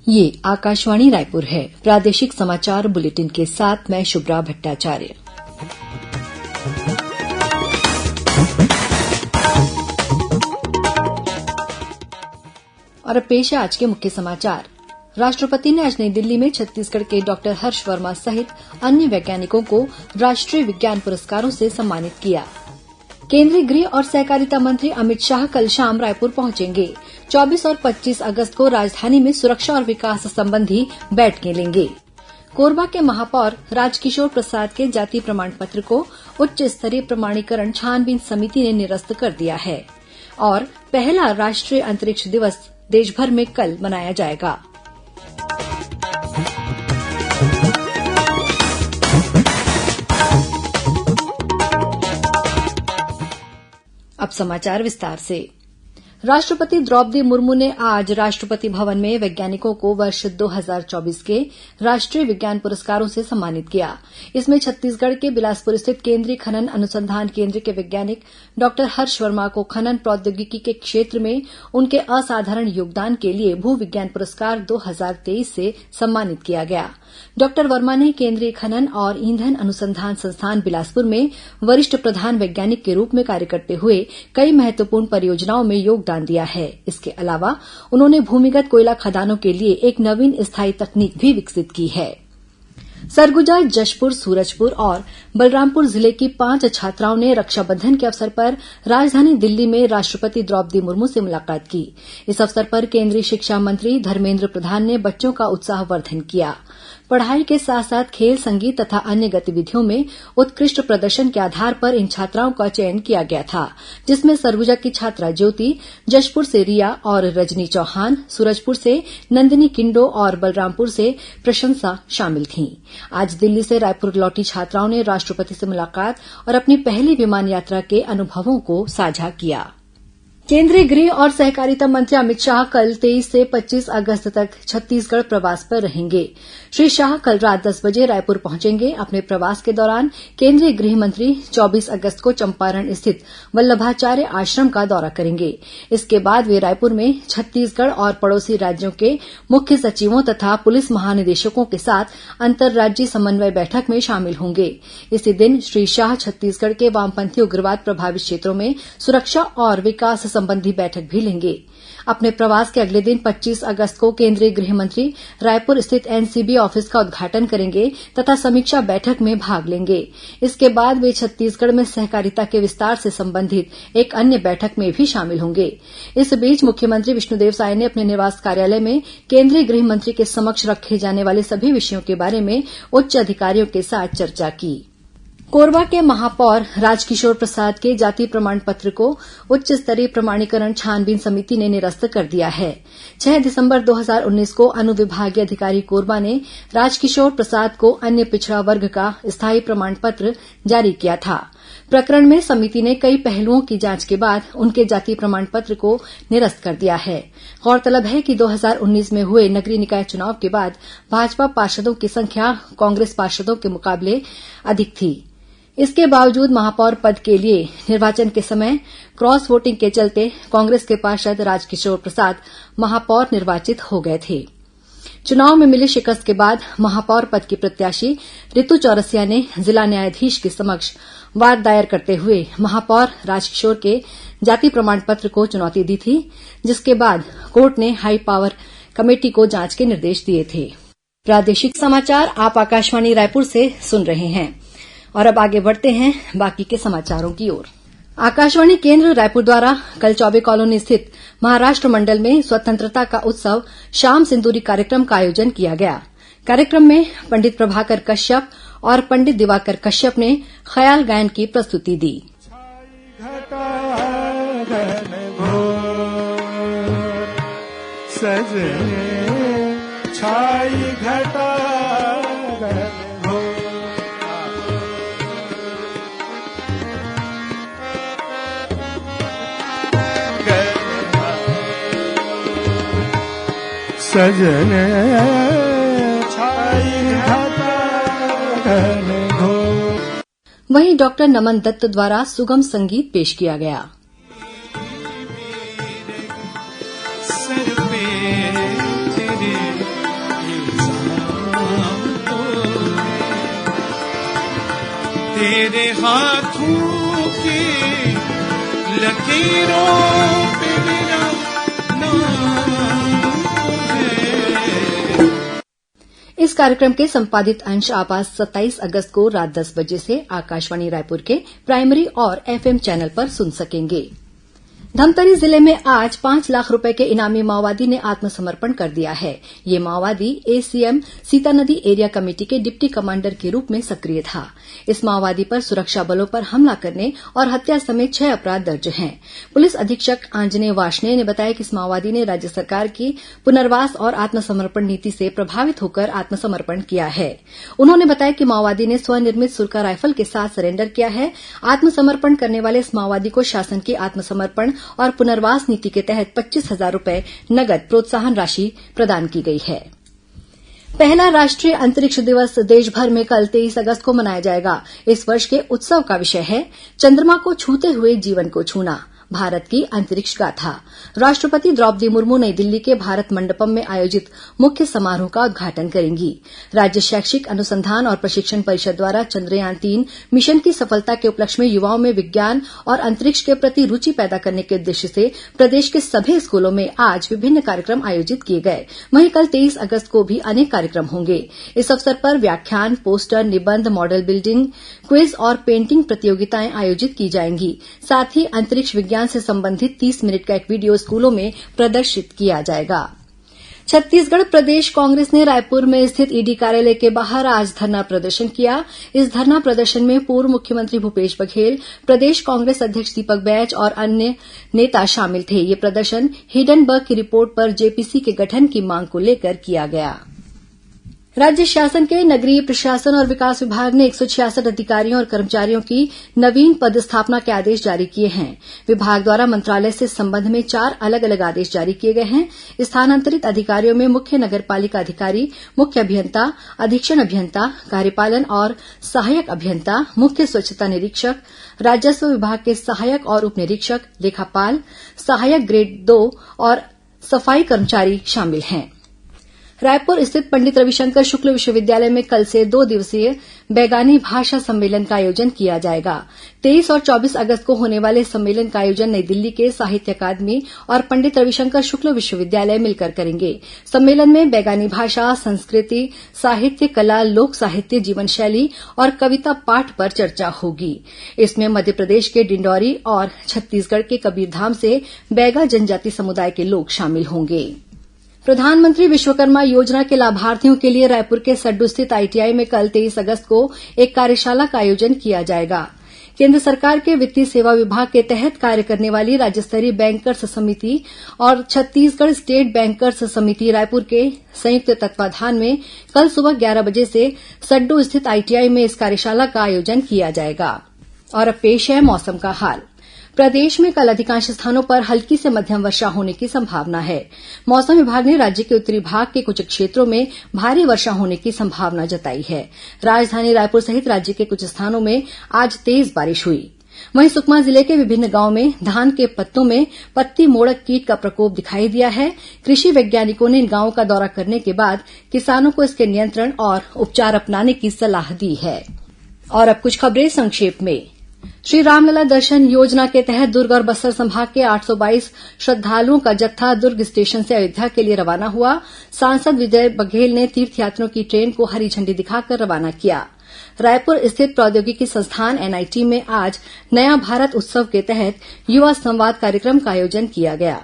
ये आकाशवाणी रायपुर है। प्रादेशिक समाचार बुलेटिन के साथ मैं शुभ्रा भट्टाचार्य। और अब पेश है आज के मुख्य समाचार। राष्ट्रपति ने आज नई दिल्ली में छत्तीसगढ़ के डॉक्टर हर्ष वर्मा सहित अन्य वैज्ञानिकों को राष्ट्रीय विज्ञान पुरस्कारों से सम्मानित किया। केंद्रीय गृह और सहकारिता मंत्री अमित शाह कल शाम रायपुर पहुंचेंगे। 24 और 25 अगस्त को राजधानी में सुरक्षा और विकास संबंधी बैठकें लेंगे। कोरबा के महापौर राजकिशोर प्रसाद के जाति प्रमाण पत्र को उच्च स्तरीय प्रमाणीकरण छानबीन समिति ने निरस्त कर दिया है। और पहला राष्ट्रीय अंतरिक्ष दिवस देशभर में कल मनाया जाएगा। अब समाचार विस्तार से। राष्ट्रपति द्रौपदी मुर्मू ने आज राष्ट्रपति भवन में वैज्ञानिकों को वर्ष 2024 के राष्ट्रीय विज्ञान पुरस्कारों से सम्मानित किया। इसमें छत्तीसगढ़ के बिलासपुर स्थित केंद्रीय खनन अनुसंधान केंद्र के वैज्ञानिक डॉक्टर हर्ष वर्मा को खनन प्रौद्योगिकी के क्षेत्र में उनके असाधारण योगदान के लिए भू विज्ञान पुरस्कार 2023 से सम्मानित किया गया। डॉक्टर वर्मा ने केंद्रीय खनन और ईंधन अनुसंधान संस्थान बिलासपुर में वरिष्ठ प्रधान वैज्ञानिक के रूप में कार्य करते हुए कई महत्वपूर्ण परियोजनाओं में योगदान दिया है। इसके अलावा उन्होंने भूमिगत कोयला खदानों के लिए एक नवीन स्थायी तकनीक भी विकसित की है। सरगुजा, जशपुर, सूरजपुर और बलरामपुर जिले की 5 छात्राओं ने रक्षाबंधन के अवसर पर राजधानी दिल्ली में राष्ट्रपति द्रौपदी मुर्मू से मुलाकात की। इस अवसर पर केंद्रीय शिक्षा मंत्री धर्मेन्द्र प्रधान ने बच्चों का उत्साहवर्धन किया। पढ़ाई के साथ साथ खेल, संगीत तथा अन्य गतिविधियों में उत्कृष्ट प्रदर्शन के आधार पर इन छात्राओं का चयन किया गया था, जिसमें सरगुजा की छात्रा ज्योति, जशपुर से रिया और रजनी चौहान, सूरजपुर से नंदिनी किंडो और बलरामपुर से प्रशंसा शामिल थीं। आज दिल्ली से रायपुर लौटी छात्राओं ने राष्ट्रपति से मुलाकात और अपनी पहली विमान यात्रा के अनुभवों को साझा किया। केंद्रीय गृह और सहकारिता मंत्री अमित शाह कल 23 से 25 अगस्त तक छत्तीसगढ़ प्रवास पर रहेंगे। श्री शाह कल रात 10 बजे रायपुर पहुंचेंगे। अपने प्रवास के दौरान केंद्रीय गृह मंत्री 24 अगस्त को चंपारण स्थित वल्लभाचार्य आश्रम का दौरा करेंगे। इसके बाद वे रायपुर में छत्तीसगढ़ और पड़ोसी राज्यों के मुख्य सचिवों तथा पुलिस महानिदेशकों के साथ अंतर्राज्यीय समन्वय बैठक में शामिल होंगे। इसी दिन श्री शाह छत्तीसगढ़ के वामपंथी उग्रवाद प्रभावित क्षेत्रों में सुरक्षा और विकास संबंधी बैठक भी लेंगे। अपने प्रवास के अगले दिन 25 अगस्त को केंद्रीय गृह मंत्री रायपुर स्थित एनसीबी ऑफिस का उद्घाटन करेंगे तथा समीक्षा बैठक में भाग लेंगे। इसके बाद वे छत्तीसगढ़ में सहकारिता के विस्तार से संबंधित एक अन्य बैठक में भी शामिल होंगे। इस बीच मुख्यमंत्री विष्णुदेव साय ने अपने निवास कार्यालय में केंद्रीय गृह मंत्री के समक्ष रखे जाने वाले सभी विषयों के बारे में उच्च अधिकारियों के साथ चर्चा की। कोरबा के महापौर राजकिशोर प्रसाद के जाति प्रमाण पत्र को उच्च स्तरीय प्रमाणीकरण छानबीन समिति ने निरस्त कर दिया है। 6 दिसंबर 2019 को अनुविभागीय अधिकारी कोरबा ने राजकिशोर प्रसाद को अन्य पिछड़ा वर्ग का स्थायी प्रमाण पत्र जारी किया था। प्रकरण में समिति ने कई पहलुओं की जांच के बाद उनके जाति प्रमाण पत्र को निरस्त कर दिया है। गौरतलब है कि 2019 में हुए नगरीय निकाय चुनाव के बाद भाजपा पार्षदों की संख्या कांग्रेस पार्षदों के मुकाबले अधिक थी। इसके बावजूद महापौर पद के लिए निर्वाचन के समय क्रॉस वोटिंग के चलते कांग्रेस के पार्षद राजकिशोर प्रसाद महापौर निर्वाचित हो गए थे। चुनाव में मिली शिकस्त के बाद महापौर पद की प्रत्याशी रितु चौरसिया ने जिला न्यायाधीश के समक्ष वाद दायर करते हुए महापौर राजकिशोर के जाति प्रमाण पत्र को चुनौती दी थी, जिसके बाद कोर्ट ने हाई पावर कमेटी को जांच के निर्देश दिए थे। प्रादेशिक समाचार आप आकाशवाणी रायपुर से सुन रहे हैं। और अब आगे बढ़ते हैं बाकी के समाचारों की ओर। आकाशवाणी केंद्र रायपुर द्वारा कल चौबे कॉलोनी स्थित महाराष्ट्र मंडल में स्वतंत्रता का उत्सव शाम सिंदूरी कार्यक्रम का आयोजन किया गया। कार्यक्रम में पंडित प्रभाकर कश्यप और पंडित दिवाकर कश्यप ने ख्याल गायन की प्रस्तुति दी। सजन छाई घटा घन घोर। वहीं डॉक्टर नमन दत्त द्वारा सुगम संगीत पेश किया गया। सर पे तेरे तेरे हाथों की लकीरों पे मेरा नाम है। इस कार्यक्रम के संपादित अंश आप आज 27 अगस्त को रात 10 बजे से आकाशवाणी रायपुर के प्राइमरी और एफएम चैनल पर सुन सकेंगे। धमतरी जिले में आज 5 लाख रुपए के इनामी माओवादी ने आत्मसमर्पण कर दिया है। ये माओवादी एसीएम सीतानदी एरिया कमेटी के डिप्टी कमांडर के रूप में सक्रिय था। इस माओवादी पर सुरक्षा बलों पर हमला करने और हत्या समेत 6 अपराध दर्ज हैं। पुलिस अधीक्षक आंजनेय वार्ष्णेय ने बताया कि इस माओवादी ने राज्य सरकार की पुनर्वास और आत्मसमर्पण नीति से प्रभावित होकर आत्मसमर्पण किया है। उन्होंने बताया कि माओवादी ने स्वनिर्मित सुरका राइफल के साथ सरेंडर किया है। आत्मसमर्पण करने वाले इस माओवादी को शासन की आत्मसमर्पण और पुनर्वास नीति के तहत 25,000 रुपए नगद प्रोत्साहन राशि प्रदान की गई है। पहला राष्ट्रीय अंतरिक्ष दिवस देशभर में कल 23 अगस्त को मनाया जाएगा। इस वर्ष के उत्सव का विषय है चंद्रमा को छूते हुए जीवन को छूना, भारत की अंतरिक्ष गाथा। राष्ट्रपति द्रौपदी मुर्मू नई दिल्ली के भारत मंडपम में आयोजित मुख्य समारोह का उद्घाटन करेंगी। राज्य शैक्षिक अनुसंधान और प्रशिक्षण परिषद द्वारा चंद्रयान-3 मिशन की सफलता के उपलक्ष्य में युवाओं में विज्ञान और अंतरिक्ष के प्रति रुचि पैदा करने के उद्देश्य से प्रदेश के सभी स्कूलों में आज विभिन्न कार्यक्रम आयोजित किए गए। वहीं कल 23 अगस्त को भी अनेक कार्यक्रम होंगे। इस अवसर पर व्याख्यान, पोस्टर, निबंध, मॉडल बिल्डिंग, क्विज और पेंटिंग प्रतियोगिताएं आयोजित की जाएंगी। साथ ही अंतरिक्ष विज्ञान से संबंधित 30 मिनट का एक वीडियो स्कूलों में प्रदर्शित किया जाएगा। छत्तीसगढ़ प्रदेश कांग्रेस ने रायपुर में स्थित ईडी कार्यालय के बाहर आज धरना प्रदर्शन किया। इस धरना प्रदर्शन में पूर्व मुख्यमंत्री भूपेश बघेल, प्रदेश कांग्रेस अध्यक्ष दीपक बैज और अन्य नेता शामिल थे। ये प्रदर्शन हिडनबर्ग की रिपोर्ट पर जेपीसी के गठन की मांग को लेकर किया गया। राज्य शासन के नगरीय प्रशासन और विकास विभाग ने 166 अधिकारियों और कर्मचारियों की नवीन पदस्थापना के आदेश जारी किए हैं। विभाग द्वारा मंत्रालय से इस संबंध में 4 अलग अलग आदेश जारी किए गए हैं। स्थानांतरित अधिकारियों में मुख्य नगरपालिका अधिकारी, मुख्य अभियंता, अधीक्षण अभियंता, कार्यपालन और सहायक अभियंता, मुख्य स्वच्छता निरीक्षक, राजस्व विभाग के सहायक और उप निरीक्षक, लेखापाल, सहायक ग्रेड 2 और सफाई कर्मचारी शामिल हैं। रायपुर स्थित पंडित रविशंकर शुक्ल विश्वविद्यालय में कल से 2 दिवसीय बैगानी भाषा सम्मेलन का आयोजन किया जाएगा। 23 और 24 अगस्त को होने वाले सम्मेलन का आयोजन नई दिल्ली के साहित्य अकादमी और पंडित रविशंकर शुक्ल विश्वविद्यालय मिलकर करेंगे। सम्मेलन में बैगानी भाषा, संस्कृति, साहित्य, कला, लोक साहित्य, जीवन शैली और कविता पाठ पर चर्चा होगी। इसमें मध्यप्रदेश के डिंडौरी और छत्तीसगढ़ के कबीरधाम से बैगा जनजाति समुदाय के लोग शामिल होंगे। प्रधानमंत्री विश्वकर्मा योजना के लाभार्थियों के लिए रायपुर के सड्डू स्थित आईटीआई में कल 23 अगस्त को एक कार्यशाला का आयोजन किया जाएगा। केंद्र सरकार के वित्तीय सेवा विभाग के तहत कार्य करने वाली राज्य स्तरीय बैंकर्स समिति और छत्तीसगढ़ स्टेट बैंकर्स समिति रायपुर के संयुक्त तत्वाधान में कल सुबह 11 बजे से सड्डू स्थित आईटीआई में इस कार्यशाला का आयोजन किया जाएगा। और अब पेश है मौसम का हाल। प्रदेश में कल अधिकांश स्थानों पर हल्की से मध्यम वर्षा होने की संभावना है। मौसम विभाग ने राज्य के उत्तरी भाग के कुछ क्षेत्रों में भारी वर्षा होने की संभावना जताई है। राजधानी रायपुर सहित राज्य के कुछ स्थानों में आज तेज बारिश हुई। वहीं सुकमा जिले के विभिन्न गांवों में धान के पत्तों में पत्ती मोड़क कीट का प्रकोप दिखाई दिया है। कृषि वैज्ञानिकों ने इन गांवों का दौरा करने के बाद किसानों को इसके नियंत्रण और उपचार अपनाने की सलाह दी है। और अब कुछ खबरें संक्षेप में। श्री रामलला दर्शन योजना के तहत दुर्ग और बस्तर संभाग के 822 श्रद्धालुओं का जत्था दुर्ग स्टेशन से अयोध्या के लिए रवाना हुआ। सांसद विजय बघेल ने तीर्थयात्रियों की ट्रेन को हरी झंडी दिखाकर रवाना किया। रायपुर स्थित प्रौद्योगिकी संस्थान एनआईटी में आज नया भारत उत्सव के तहत युवा संवाद कार्यक्रम का आयोजन किया गया।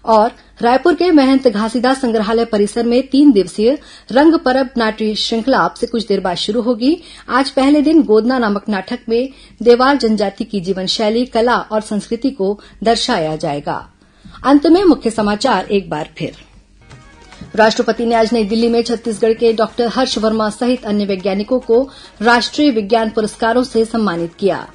और रायपुर के महंत घासीदास संग्रहालय परिसर में 3 दिवसीय रंग परब नाट्य श्रृंखला अब से कुछ देर बाद शुरू होगी। आज पहले दिन गोदना नामक नाटक में देवाल जनजाति की जीवन शैली, कला और संस्कृति को दर्शाया जाएगा। अंत में मुख्य समाचार एक बार फिर। राष्ट्रपति ने आज नई दिल्ली में छत्तीसगढ़ के डॉक्टर हर्ष वर्मा सहित अन्य वैज्ञानिकों को राष्ट्रीय विज्ञान पुरस्कारों से सम्मानित किया।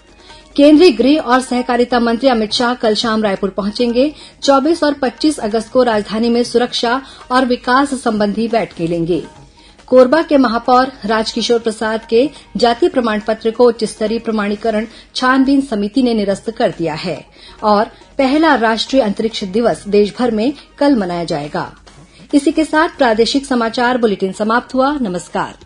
केंद्रीय गृह और सहकारिता मंत्री अमित शाह कल शाम रायपुर पहुंचेंगे। 24 और 25 अगस्त को राजधानी में सुरक्षा और विकास संबंधी बैठकें लेंगे। कोरबा के महापौर राजकिशोर प्रसाद के जाति प्रमाण पत्र को उच्च स्तरीय प्रमाणीकरण छानबीन समिति ने निरस्त कर दिया है। और पहला राष्ट्रीय अंतरिक्ष दिवस देशभर में कल मनाया जाएगा। इसी के साथ प्रादेशिक समाचार बुलेटिन समाप्त हुआ। नमस्कार।